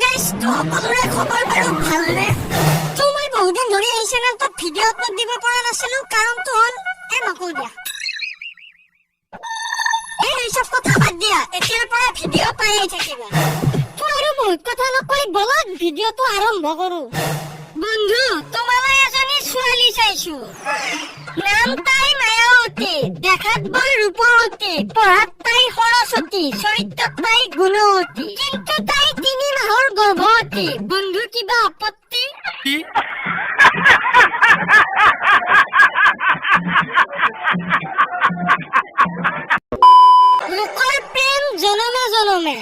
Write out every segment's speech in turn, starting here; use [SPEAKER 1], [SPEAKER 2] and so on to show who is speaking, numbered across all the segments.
[SPEAKER 1] guys, to সকলোৰে খবৰ বাৰু ভালনে? তো মই বহুদিন ধৰি এই চেনেলটোত ভিডিঅ' আপলোড দিব পৰা নাছিলো কাৰণটো হ'ল নকওঁ দিয়া। এই সব কথা বাদ দিয়া, এতিয়াৰ পৰা ভিডিঅ' পায়ে থাকিবা। তো আৰু বহুত কথা নকৈ বলক ভিডিঅ'টো আৰম্ভ কৰো। বন্ধু, তোমালৈ এজনী ছোৱালী চাইছো। নাম তাই মায়াৱতী, দেখাত বৰ ৰূপৱতী, পঢ়াত তাই সৰস্বতী, চৰিত্ৰত তাই গুণৱতী, কিন্তু তাই 3 মাহৰ গৰ্ভৱতী। বন্ধু, কিবা আপত্তি? লোকৰ প্ৰেম জনমে জনমে,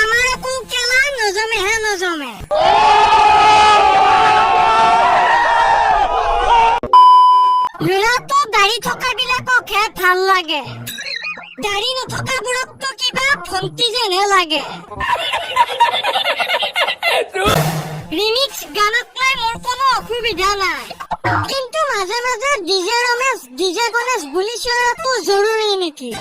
[SPEAKER 1] আমাৰ একো কেলা নজমেহে নজমে। ল'ৰাটো দাড়ি থকা বিলাককহে ভাল লাগে, দাড়ি নথকাবোৰকতো কিবা ভণ্টি যেনহে লাগে। ৰিমিক্স গানত লৈ মোৰ কোনো অসুবিধা নাই, কিন্তু মাজে মাজে ডিজে ৰমেশ ডিজে গণেশ বুলি চিঞৰাটো জৰুৰী নেকি?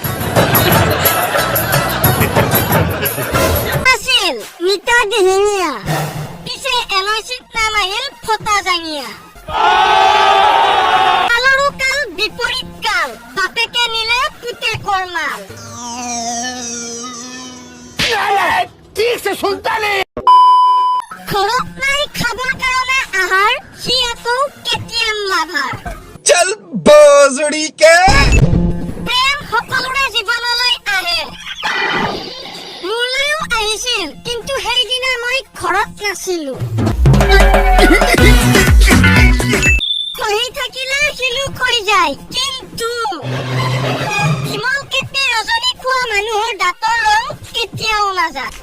[SPEAKER 1] আছিল নিতা দিহিঙীয়া, পিছে LICত নাম আহিল ফটা জাঙিয়া। কালৰো কাল বিপৰীত কাল, বাপেকে নিলে পুতেকৰ মাল। ঘৰত নাই খাবৰ কাৰণে আহাৰ, সি আকৌ KTM লাভাৰ।
[SPEAKER 2] চল বজড়ি কে
[SPEAKER 1] প্ৰেম সকলোৰে জীৱনলৈ আহে, মোলৈও আহিছিল, কিন্তু সেইদিনা মই ঘৰত নাছিলো। খহি থাকিলে শিলু খহি যায়, কিন্তু হিমল কেপি ৰজনী খোৱা মানুহৰ দাঁতৰ ৰং কেতিয়াও নাযায়।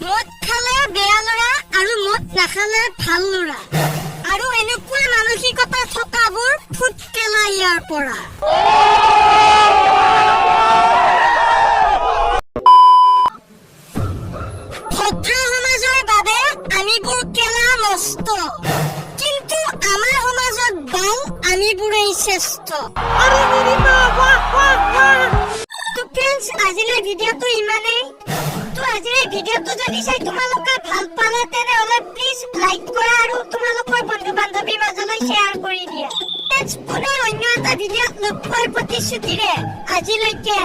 [SPEAKER 1] মদ খালে বেয়া ল'ৰা আৰু মদ নাখালে ভাল ল'ৰা, আৰু এনেকুৱা মানসিকতা থকাবোৰ ফুটকেলা ইয়াৰ পৰা। ভদ্ৰ সমাজৰ বাবে আমিবোৰ কেলা নষ্ট, কিন্তু আমাৰ সমাজত বাল আমিবোৰেই শ্ৰেষ্ঠ। তো ফ্ৰেণ্ডছ, আজিলৈ ভিডিঅ'টো ইমানেই। তো আজিৰ ভিডিঅ'টো যদি চাই তোমালোকে ভাল পালা তেনেহ'লে প্লিজ লাইক কৰা আৰু তোমালোকৰ বন্ধু বান্ধৱীৰ মাজলৈ শ্বেয়াৰ কৰি দিয়া। পুনৰ অন্য এটা ভিডিঅ'ত লগ পোৱাৰ প্ৰতিশ্ৰুতিৰে আজিলৈকে